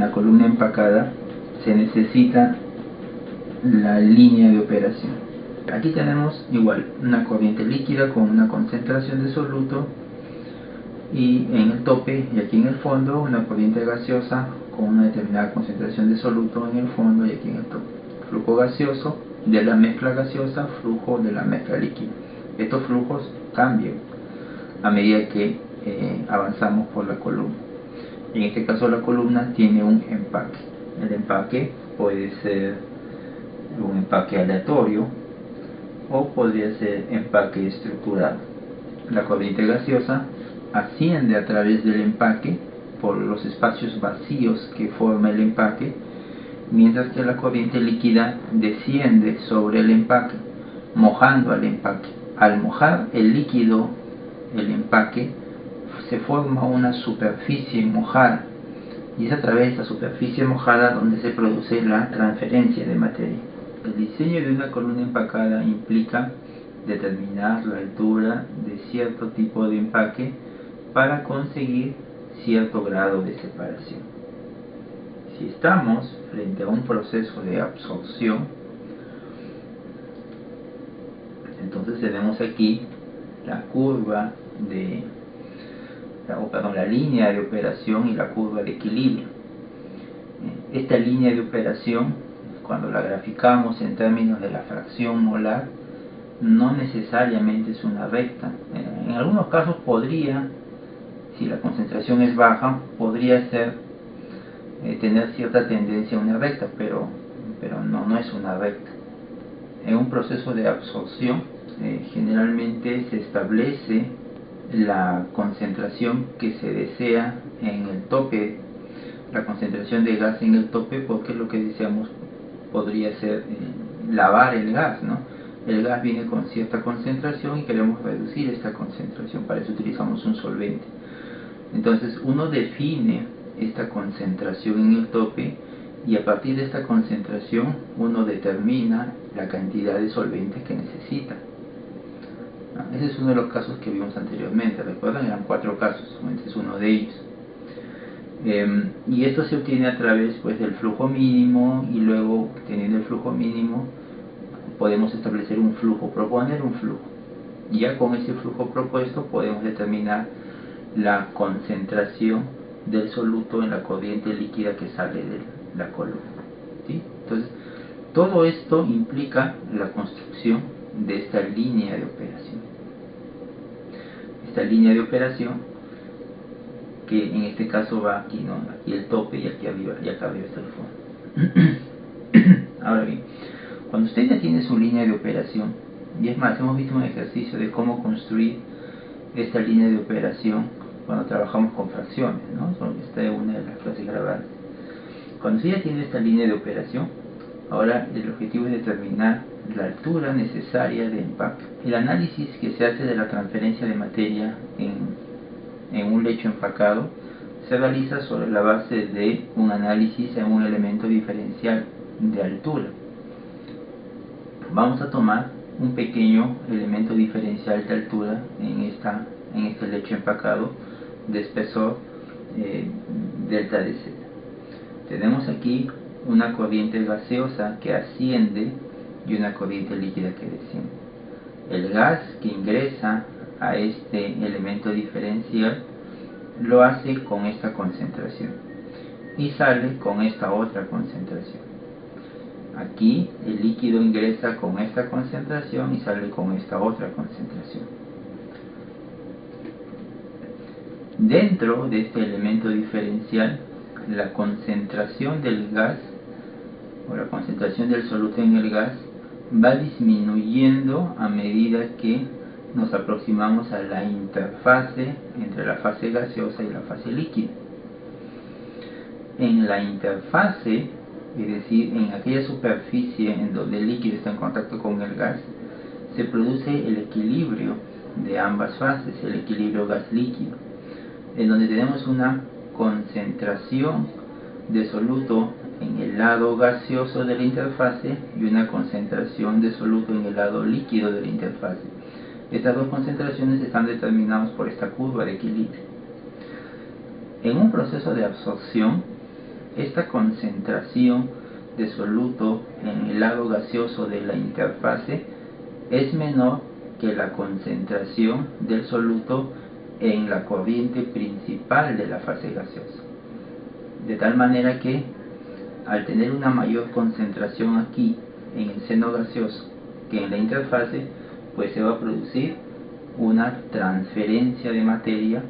la columna empacada se necesita la línea de operación. Aquí tenemos igual una corriente líquida con una concentración de soluto, y en el tope y aquí en el fondo una corriente gaseosa con una determinada concentración de soluto en el fondo y aquí en el tope. Flujo gaseoso de la mezcla gaseosa, flujo de la mezcla líquida. Estos flujos cambian a medida que avanzamos por la columna. En este caso la columna tiene un empaque. El empaque puede ser un empaque aleatorio o podría ser empaque estructurado. La corriente gaseosa asciende a través del empaque por los espacios vacíos que forma el empaque, mientras que la corriente líquida desciende sobre el empaque, mojando al empaque. Al mojar el líquido, el empaque, se forma una superficie mojada, y es a través de esta superficie mojada donde se produce la transferencia de materia. El diseño de una columna empacada implica determinar la altura de cierto tipo de empaque para conseguir cierto grado de separación. Si estamos frente a un proceso de absorción, entonces tenemos aquí la curva de la línea de operación y la curva de equilibrio. Esta línea de operación, cuando la graficamos en términos de la fracción molar, no necesariamente es una recta. En algunos casos podría, si la concentración es baja, podría ser tener cierta tendencia a una recta, pero no es una recta. En un proceso de absorción generalmente se establece la concentración que se desea en el tope, la concentración de gas en el tope, porque lo que deseamos podría ser lavar el gas, ¿no? El gas viene con cierta concentración y queremos reducir esta concentración, para eso utilizamos un solvente. Entonces uno define esta concentración en el tope y a partir de esta concentración uno determina la cantidad de solventes que necesita. Ese es uno de los casos que vimos anteriormente, recuerdan, eran 4 casos, este es uno de ellos. Y esto se obtiene a través pues, del flujo mínimo, y luego teniendo el flujo mínimo podemos establecer un flujo, proponer un flujo. Y ya con ese flujo propuesto podemos determinar la concentración del soluto en la corriente líquida que sale de la columna, ¿sí? Entonces, todo esto implica la construcción de esta línea de operación. Esta línea de operación, que en este caso va aquí, ¿no? Aquí el tope y aquí arriba, y acá arriba está el fondo. Ahora bien, cuando usted ya tiene su línea de operación, y es más, hemos visto un ejercicio de cómo construir esta línea de operación cuando trabajamos con fracciones, ¿no? Esta es una de las clases grabadas. Cuando usted ya tiene esta línea de operación, ahora el objetivo es determinar la altura necesaria de empaque. El análisis que se hace de la transferencia de materia en un lecho empacado se realiza sobre la base de un análisis en un elemento diferencial de altura. Vamos a tomar un pequeño elemento diferencial de altura en este lecho empacado de espesor delta de Z. Tenemos aquí una corriente gaseosa que asciende y una corriente líquida que desciende. El gas que ingresa a este elemento diferencial lo hace con esta concentración y sale con esta otra concentración. Aquí el líquido ingresa con esta concentración y sale con esta otra concentración. Dentro de este elemento diferencial, la concentración del gas o la concentración del soluto en el gas va disminuyendo a medida que nos aproximamos a la interfase entre la fase gaseosa y la fase líquida. En la interfase, es decir, en aquella superficie en donde el líquido está en contacto con el gas, se produce el equilibrio de ambas fases, el equilibrio gas-líquido, en donde tenemos una concentración de soluto en el lado gaseoso de la interfase y una concentración de soluto en el lado líquido de la interfase. Estas dos concentraciones están determinadas por esta curva de equilibrio. En un proceso de absorción, esta concentración de soluto en el lado gaseoso de la interfase es menor que la concentración del soluto en la corriente principal de la fase gaseosa. De tal manera que al tener una mayor concentración aquí en el seno gaseoso que en la interfase, pues se va a producir una transferencia de materia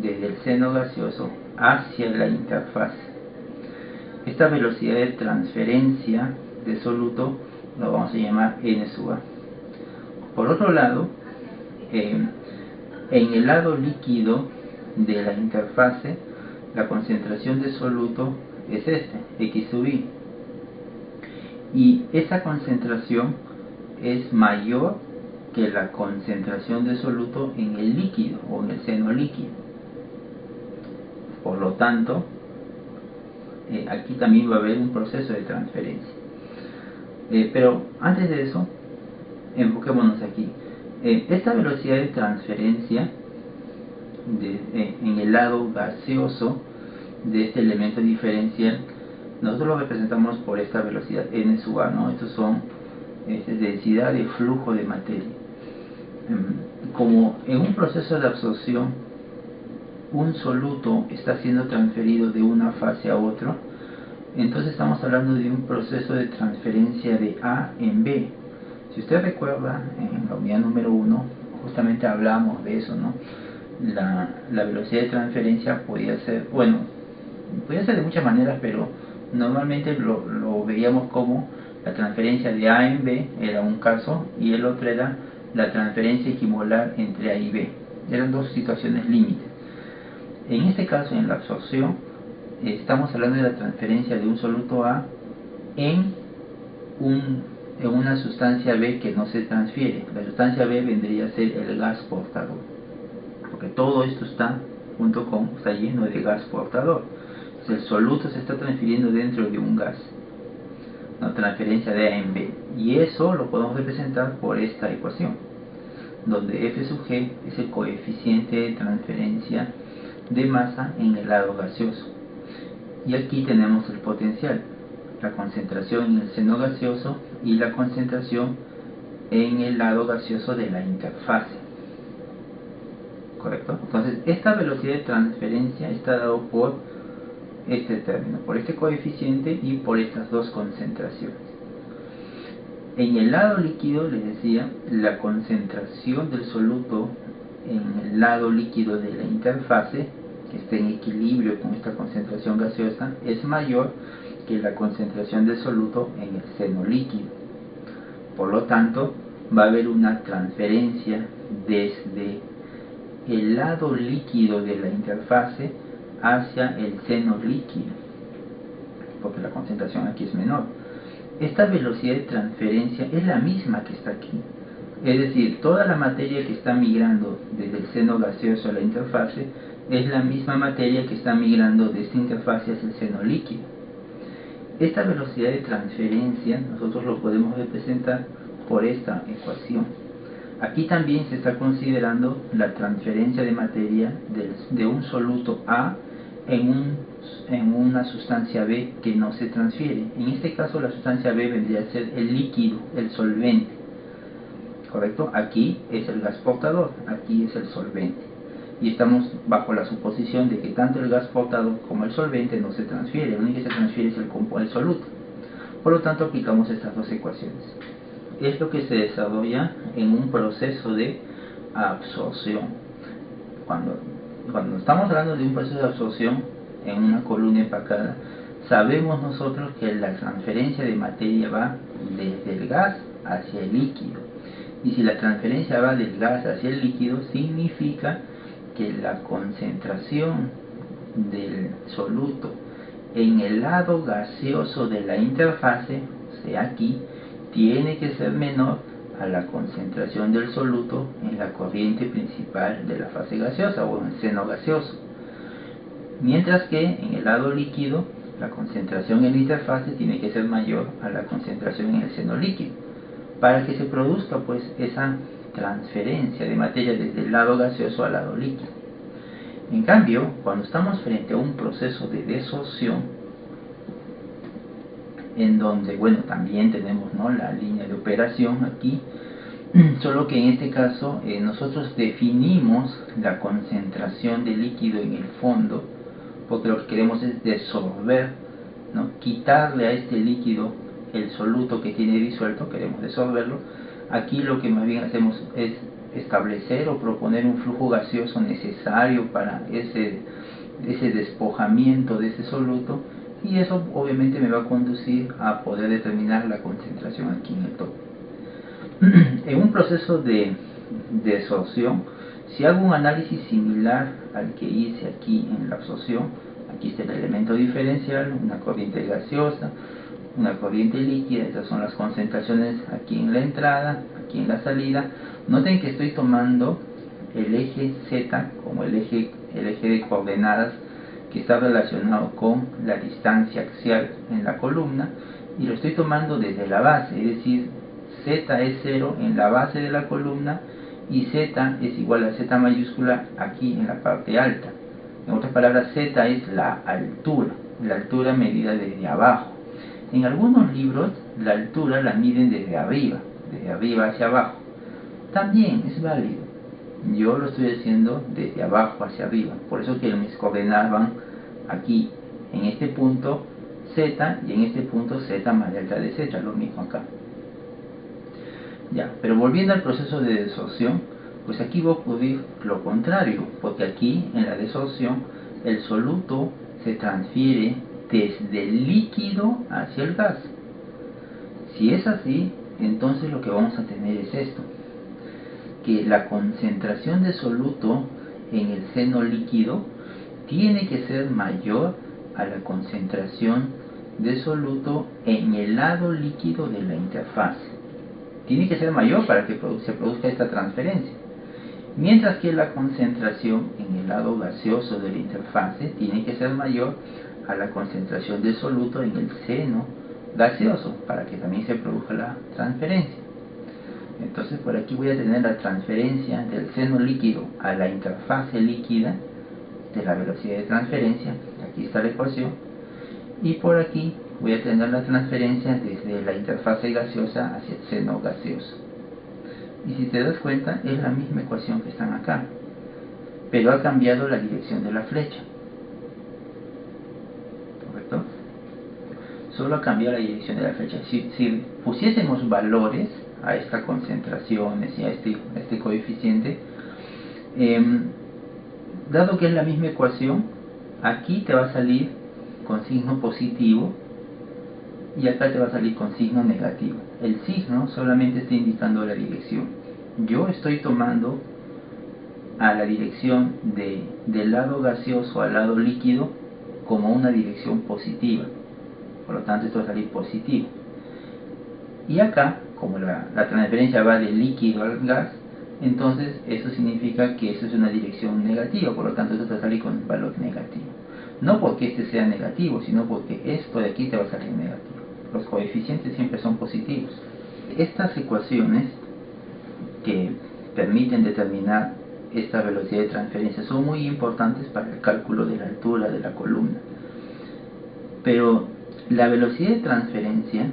desde el seno gaseoso hacia la interfase. Esta velocidad de transferencia de soluto lo vamos a llamar N sub A. Por otro lado, en el lado líquido de la interfase, la concentración de soluto es X sub I. Y esa concentración es mayor que la concentración de soluto en el líquido o en el seno líquido. Por lo tanto, aquí también va a haber un proceso de transferencia. Pero antes de eso, enfoquémonos aquí. Esta velocidad de transferencia en el lado gaseoso de este elemento diferencial, nosotros lo representamos por esta velocidad N sub A, ¿no? Estos son densidad de flujo de materia. Como en un proceso de absorción un soluto está siendo transferido de una fase a otra, entonces estamos hablando de un proceso de transferencia de A en B. Si usted recuerda, en la unidad número 1 justamente hablábamos de eso, ¿no? La velocidad de transferencia podía ser, bueno, podía ser de muchas maneras, pero normalmente lo veíamos como la transferencia de A en B era un caso, y el otro era la transferencia equimolar entre A y B. Eran dos situaciones límites. En este caso, en la absorción, estamos hablando de la transferencia de un soluto A en una sustancia B que no se transfiere. La sustancia B vendría a ser el gas portador, porque todo esto está lleno de gas portador. Entonces, el soluto se está transfiriendo dentro de un gas, una transferencia de A en B, y eso lo podemos representar por esta ecuación, donde F sub G es el coeficiente de transferencia de masa en el lado gaseoso. Y aquí tenemos el potencial, la concentración en el seno gaseoso y la concentración en el lado gaseoso de la interfase. ¿Correcto? Entonces, esta velocidad de transferencia está dado por este término, por este coeficiente y por estas dos concentraciones. En el lado líquido, les decía, la concentración del soluto en el lado líquido de la interfase, que está en equilibrio con esta concentración gaseosa, es mayor que la concentración de soluto en el seno líquido. Por lo tanto, va a haber una transferencia desde el lado líquido de la interfase hacia el seno líquido, porque la concentración aquí es menor. Esta velocidad de transferencia es la misma que está aquí. Es decir, toda la materia que está migrando desde el seno gaseoso a la interfase es la misma materia que está migrando de esta interfase hacia el seno líquido. Esta velocidad de transferencia nosotros lo podemos representar por esta ecuación. Aquí también se está considerando la transferencia de materia de un soluto A en una sustancia B que no se transfiere. En este caso la sustancia B vendría a ser el líquido, el solvente. ¿Correcto? Aquí es el gas portador, aquí es el solvente. Y estamos bajo la suposición de que tanto el gas portador como el solvente no se transfiere. Lo único que se transfiere es el soluto. Por lo tanto, aplicamos estas dos ecuaciones. Es lo que se desarrolla en un proceso de absorción. Cuando estamos hablando de un proceso de absorción en una columna empacada, sabemos nosotros que la transferencia de materia va desde el gas hacia el líquido. Y si la transferencia va del gas hacia el líquido, significa que la concentración del soluto en el lado gaseoso de la interfase, o sea aquí, tiene que ser menor a la concentración del soluto en la corriente principal de la fase gaseosa o en el seno gaseoso. Mientras que en el lado líquido, la concentración en la interfase tiene que ser mayor a la concentración en el seno líquido, para que se produzca pues esa transferencia de materia desde el lado gaseoso al lado líquido. En cambio, cuando estamos frente a un proceso de desorción, en donde, bueno, también tenemos, ¿no?, la línea de operación aquí, solo que en este caso nosotros definimos la concentración de líquido en el fondo, porque lo que queremos es desorber, ¿no?, quitarle a este líquido el soluto que tiene disuelto, queremos desorberlo. Aquí lo que más bien hacemos es establecer o proponer un flujo gaseoso necesario para ese despojamiento de ese soluto, y eso obviamente me va a conducir a poder determinar la concentración aquí en el tope. En un proceso de absorción, si hago un análisis similar al que hice aquí en la absorción, aquí está el elemento diferencial, una corriente gaseosa, una corriente líquida, estas son las concentraciones aquí en la entrada, aquí en la salida. Noten que estoy tomando el eje Z como el eje de coordenadas que está relacionado con la distancia axial en la columna, y lo estoy tomando desde la base, es decir, Z es 0 en la base de la columna y Z es igual a Z mayúscula aquí en la parte alta. En otras palabras, Z es la altura medida desde abajo. En algunos libros la altura la miden desde arriba hacia abajo. También es válido. Yo lo estoy haciendo desde abajo hacia arriba. Por eso que mis coordenadas van aquí, en este punto Z, y en este punto Z más delta de Z, lo mismo acá. Ya, pero volviendo al proceso de desorción, pues aquí va a ocurrir lo contrario, porque aquí en la desorción el soluto se transfiere desde el líquido hacia el gas. Si es así, entonces lo que vamos a tener es esto, que la concentración de soluto en el seno líquido tiene que ser mayor a la concentración de soluto en el lado líquido de la interfase. Tiene que ser mayor para que se produzca esta transferencia, mientras que la concentración en el lado gaseoso de la interfase tiene que ser mayor a la concentración de soluto en el seno gaseoso para que también se produzca la transferencia. Entonces por aquí voy a tener la transferencia del seno líquido a la interfase líquida de la velocidad de transferencia, aquí está la ecuación, y por aquí voy a tener la transferencia desde la interfase gaseosa hacia el seno gaseoso. Y si te das cuenta, es la misma ecuación que están acá, pero ha cambiado la dirección de la flecha. ¿Correcto? Solo ha cambiado la dirección de la flecha. Si pusiésemos valores a estas concentraciones y a este coeficiente, dado que es la misma ecuación, aquí te va a salir con signo positivo y acá te va a salir con signo negativo. El signo solamente está indicando la dirección. Yo estoy tomando a la dirección del lado gaseoso al lado líquido como una dirección positiva, por lo tanto esto va a salir positivo. Y acá, como la transferencia va del líquido al gas, entonces eso significa que eso es una dirección negativa, por lo tanto esto va a salir con valor negativo. No porque este sea negativo, sino porque esto de aquí te va a salir negativo. Los coeficientes siempre son positivos. Estas ecuaciones que permiten determinar esta velocidad de transferencia son muy importantes para el cálculo de la altura de la columna. Pero la velocidad de transferencia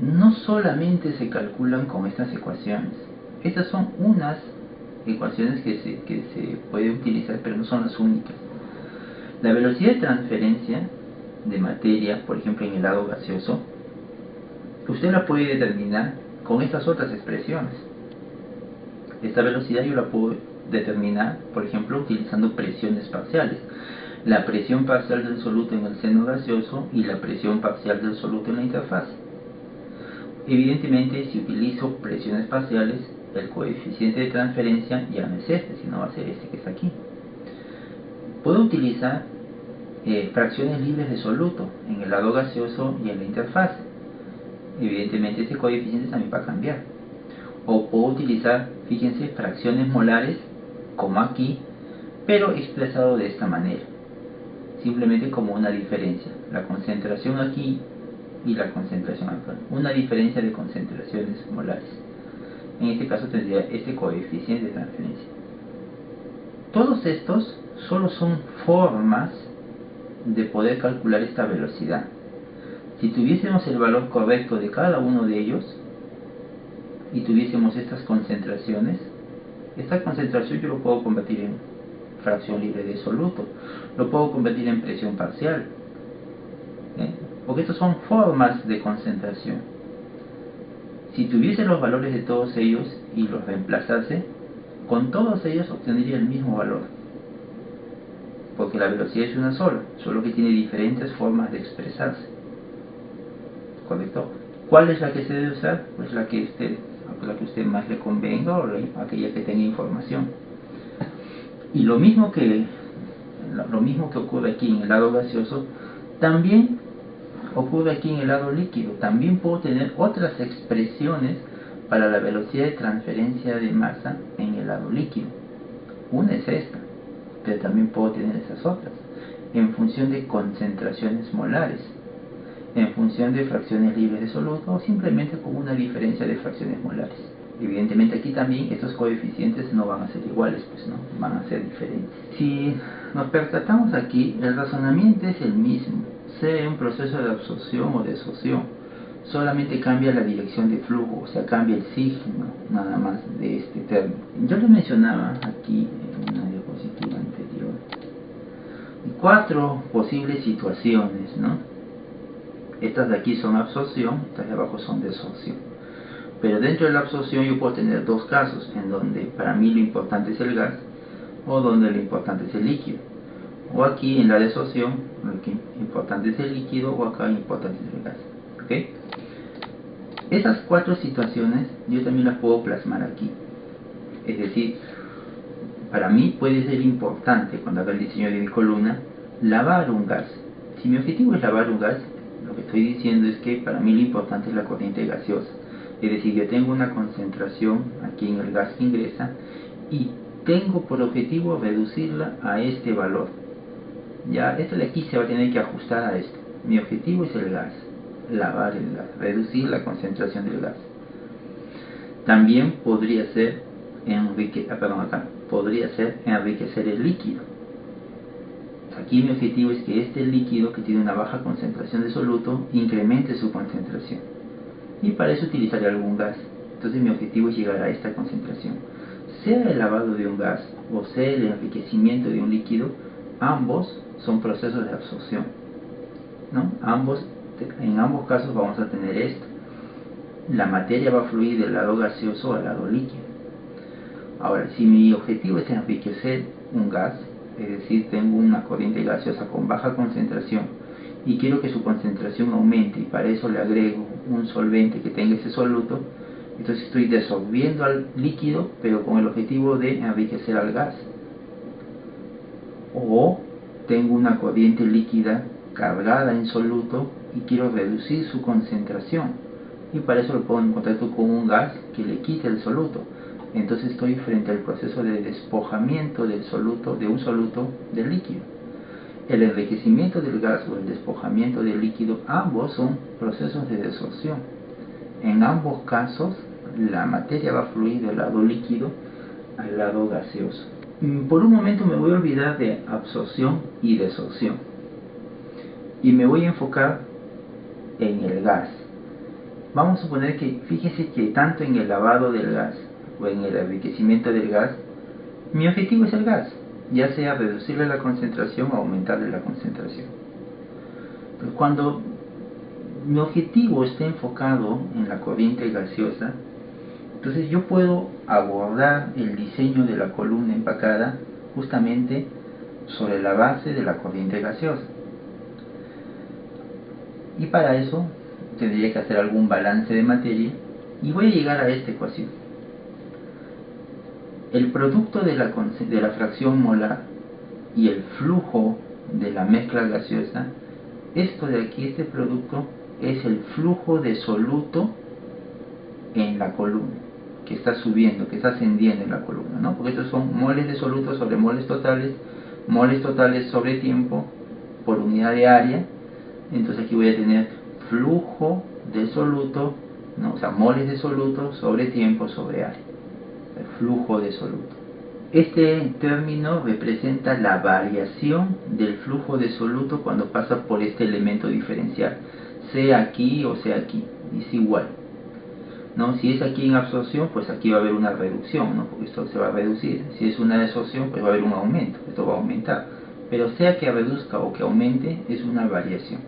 no solamente se calculan con estas ecuaciones. Estas son unas ecuaciones que se puede utilizar, pero no son las únicas. La velocidad de transferencia de materia, por ejemplo en el lado gaseoso, usted la puede determinar con estas otras expresiones. Esta velocidad yo la puedo determinar, por ejemplo, utilizando presiones parciales. La presión parcial del soluto en el seno gaseoso y la presión parcial del soluto en la interfase. Evidentemente, si utilizo presiones parciales, el coeficiente de transferencia ya no es este, sino va a ser este que está aquí. Puedo utilizar fracciones libres de soluto en el lado gaseoso y en la interfase. Evidentemente este coeficiente también va a cambiar. O puedo utilizar, fíjense, fracciones molares como aquí, pero expresado de esta manera, simplemente como una diferencia, la concentración aquí y la concentración acá, una diferencia de concentraciones molares. En este caso tendría este coeficiente de transferencia. Todos estos solo son formas de poder calcular esta velocidad. Si tuviésemos el valor correcto de cada uno de ellos y tuviésemos estas concentraciones, esta concentración yo lo puedo convertir en fracción libre de soluto, lo puedo convertir en presión parcial, porque estas son formas de concentración. Si tuviese los valores de todos ellos y los reemplazase, con todos ellos obtendría el mismo valor, porque la velocidad es una sola, solo que tiene diferentes formas de expresarse. ¿Correcto? ¿Cuál es la que se debe usar? Pues la que usted más le convenga, o aquella que tenga información. Y lo mismo que ocurre aquí en el lado gaseoso, también ocurre aquí en el lado líquido. También puedo tener otras expresiones para la velocidad de transferencia de masa en el lado líquido. Una es esta, pero también puedo tener esas otras, en función de concentraciones molares, en función de fracciones libres de soluto, o simplemente con una diferencia de fracciones molares. Evidentemente aquí también estos coeficientes no van a ser iguales, pues no, van a ser diferentes. Si nos percatamos aquí, el razonamiento es el mismo, sea un proceso de absorción o desorción, solamente cambia la dirección de flujo, o sea, cambia el signo nada más de este término. Yo le mencionaba aquí en una diapositiva anterior 4 posibles situaciones, ¿no? Estas de aquí son absorción, estas de abajo son desorción. Pero dentro de la absorción yo puedo tener dos casos, en donde para mí lo importante es el gas, o donde lo importante es el líquido. O aquí en la desorción, lo que importante es el líquido, o acá lo importante es el gas. ¿Okay? Esas 4 situaciones yo también las puedo plasmar aquí. Es decir, para mí puede ser importante, cuando haga el diseño de mi columna, lavar un gas. Si mi objetivo es lavar un gas, lo que estoy diciendo es que para mí lo importante es la corriente gaseosa. Es decir, yo tengo una concentración aquí en el gas que ingresa y tengo por objetivo reducirla a este valor. Ya, esto de aquí se va a tener que ajustar a esto. Mi objetivo es el gas, lavar el gas, reducir la concentración del gas. También podría ser enriquecer el líquido. Aquí mi objetivo es que este líquido, que tiene una baja concentración de soluto, incremente su concentración. Y para eso utilizaré algún gas. Entonces mi objetivo es llegar a esta concentración. Sea el lavado de un gas o sea el enriquecimiento de un líquido, ambos son procesos de absorción, ¿no? En ambos casos vamos a tener esto. La materia va a fluir del lado gaseoso al lado líquido. Ahora, si mi objetivo es enriquecer un gas, es decir, tengo una corriente gaseosa con baja concentración y quiero que su concentración aumente, y para eso le agrego un solvente que tenga ese soluto, entonces estoy disolviendo al líquido, pero con el objetivo de enriquecer al gas. O tengo una corriente líquida cargada en soluto y quiero reducir su concentración, y para eso lo pongo en contacto con un gas que le quite el soluto. Entonces estoy frente al proceso de despojamiento del soluto, de un soluto del líquido. El enriquecimiento del gas o el despojamiento del líquido, ambos son procesos de desorción. En ambos casos, la materia va a fluir del lado líquido al lado gaseoso. Por un momento me voy a olvidar de absorción y desorción, y me voy a enfocar en el gas. Vamos a suponer que, fíjese que tanto en el lavado del gas o en el enriquecimiento del gas, mi objetivo es el gas, ya sea reducirle la concentración o aumentarle la concentración. Pero cuando mi objetivo está enfocado en la corriente gaseosa, entonces yo puedo abordar el diseño de la columna empacada justamente sobre la base de la corriente gaseosa. Y para eso tendría que hacer algún balance de materia, y voy a llegar a esta ecuación. El producto de la fracción molar y el flujo de la mezcla gaseosa, esto de aquí, este producto, es el flujo de soluto en la columna, que está subiendo, que está ascendiendo en la columna, ¿no? Porque estos son moles de soluto sobre moles totales sobre tiempo por unidad de área. Entonces aquí voy a tener flujo de soluto, ¿no? O sea, moles de soluto sobre tiempo sobre área. El flujo de soluto. Este término representa la variación del flujo de soluto cuando pasa por este elemento diferencial, sea aquí o sea aquí, es igual, ¿no? Si es aquí en absorción, pues aquí va a haber una reducción, ¿no? Porque esto se va a reducir. Si es una desorción, pues va a haber un aumento, esto va a aumentar. Pero sea que reduzca o que aumente, es una variación.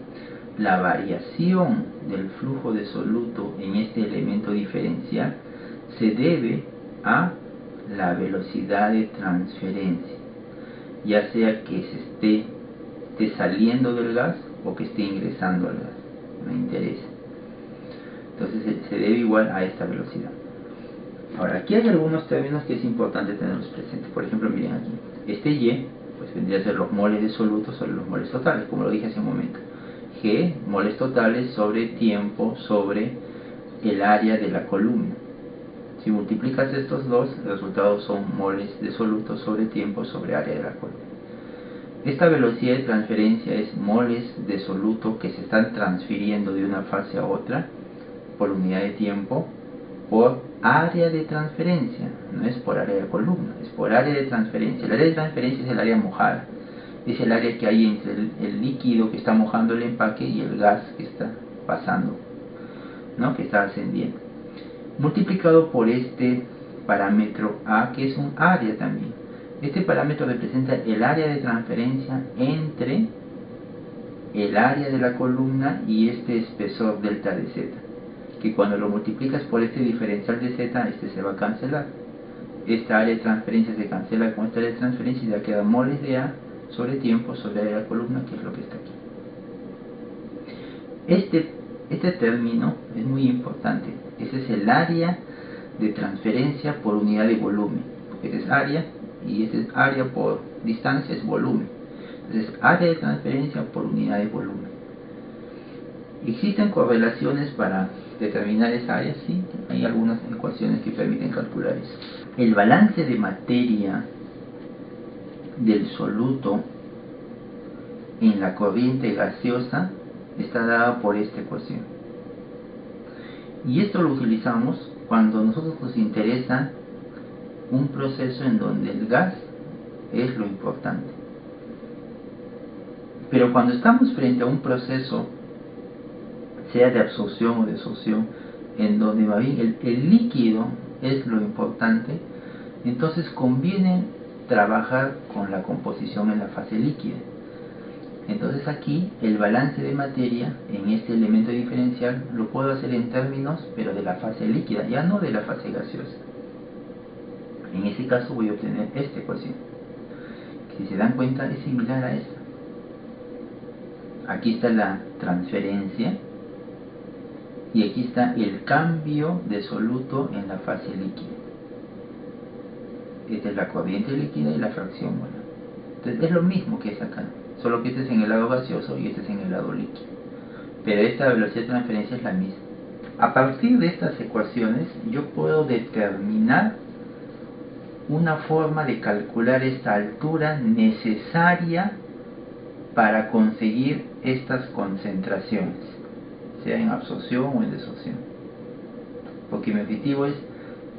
La variación del flujo de soluto en este elemento diferencial se debe a la velocidad de transferencia, ya sea que esté saliendo del gas o que esté ingresando al gas, me interesa. Entonces se debe igual a esta velocidad. Ahora, aquí hay algunos términos que es importante tenerlos presentes. Por ejemplo, miren aquí, este Y pues vendría a ser los moles de soluto sobre los moles totales, como lo dije hace un momento. G, moles totales sobre tiempo sobre el área de la columna. Si multiplicas estos dos, los resultados son moles de soluto sobre tiempo sobre área de la columna. Esta velocidad de transferencia es moles de soluto que se están transfiriendo de una fase a otra por unidad de tiempo por área de transferencia, no es por área de columna, es por área de transferencia. El área de transferencia es el área mojada, es el área que hay entre el líquido que está mojando el empaque y el gas que está pasando, ¿no? Que está ascendiendo, multiplicado por este parámetro A, que es un área también. Este parámetro representa el área de transferencia entre el área de la columna y este espesor delta de Z, que cuando lo multiplicas por este diferencial de Z, este se va a cancelar. Esta área de transferencia se cancela con esta área de transferencia y ya queda moles de A sobre tiempo sobre área de la columna, que es lo que está aquí. Este término es muy importante. Ese es el área de transferencia por unidad de volumen. Este es área y este es área por distancia, es volumen. Entonces, área de transferencia por unidad de volumen. ¿Existen correlaciones para determinar esa área? Sí, hay algunas ecuaciones que permiten calcular eso. El balance de materia del soluto en la corriente gaseosa está dada por esta ecuación. Y esto lo utilizamos cuando a nosotros nos interesa un proceso en donde el gas es lo importante. Pero cuando estamos frente a un proceso, sea de absorción o desorción, en donde más bien el líquido es lo importante, entonces conviene trabajar con la composición en la fase líquida. Entonces aquí el balance de materia en este elemento diferencial lo puedo hacer en términos, pero de la fase líquida, ya no de la fase gaseosa. En ese caso voy a obtener esta ecuación, que si se dan cuenta es similar a esta. Aquí está la transferencia y aquí está el cambio de soluto en la fase líquida. Esta es la corriente líquida y la fracción molar. Entonces es lo mismo que es acá, solo que este es en el lado gaseoso y este es en el lado líquido. Pero esta velocidad de transferencia es la misma. A partir de estas ecuaciones yo puedo determinar una forma de calcular esta altura necesaria para conseguir estas concentraciones, sea en absorción o en desorción. Porque mi objetivo es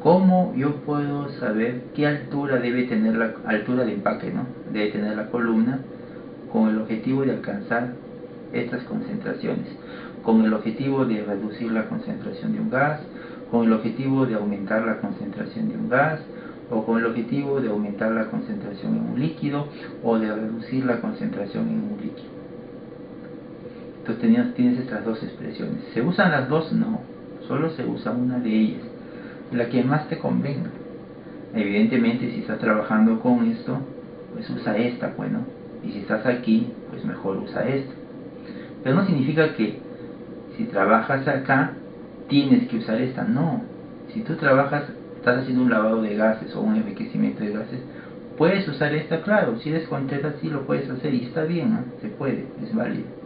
cómo yo puedo saber qué altura debe tener la altura de empaque, ¿no? Debe tener la columna, con el objetivo de alcanzar estas concentraciones, con el objetivo de reducir la concentración de un gas, con el objetivo de aumentar la concentración de un gas, o con el objetivo de aumentar la concentración en un líquido o de reducir la concentración en un líquido. Entonces tienes estas dos expresiones. ¿Se usan las dos? No, solo se usa una de ellas, la que más te convenga. Evidentemente si estás trabajando con esto, pues usa esta, bueno, y si estás aquí, pues mejor usa esta. Pero no significa que si trabajas acá tienes que usar esta, no. Si tú trabajas, estás haciendo un lavado de gases o un enriquecimiento de gases, puedes usar esta, claro, si eres contenta sí lo puedes hacer y está bien, ¿no? Se puede, es válido.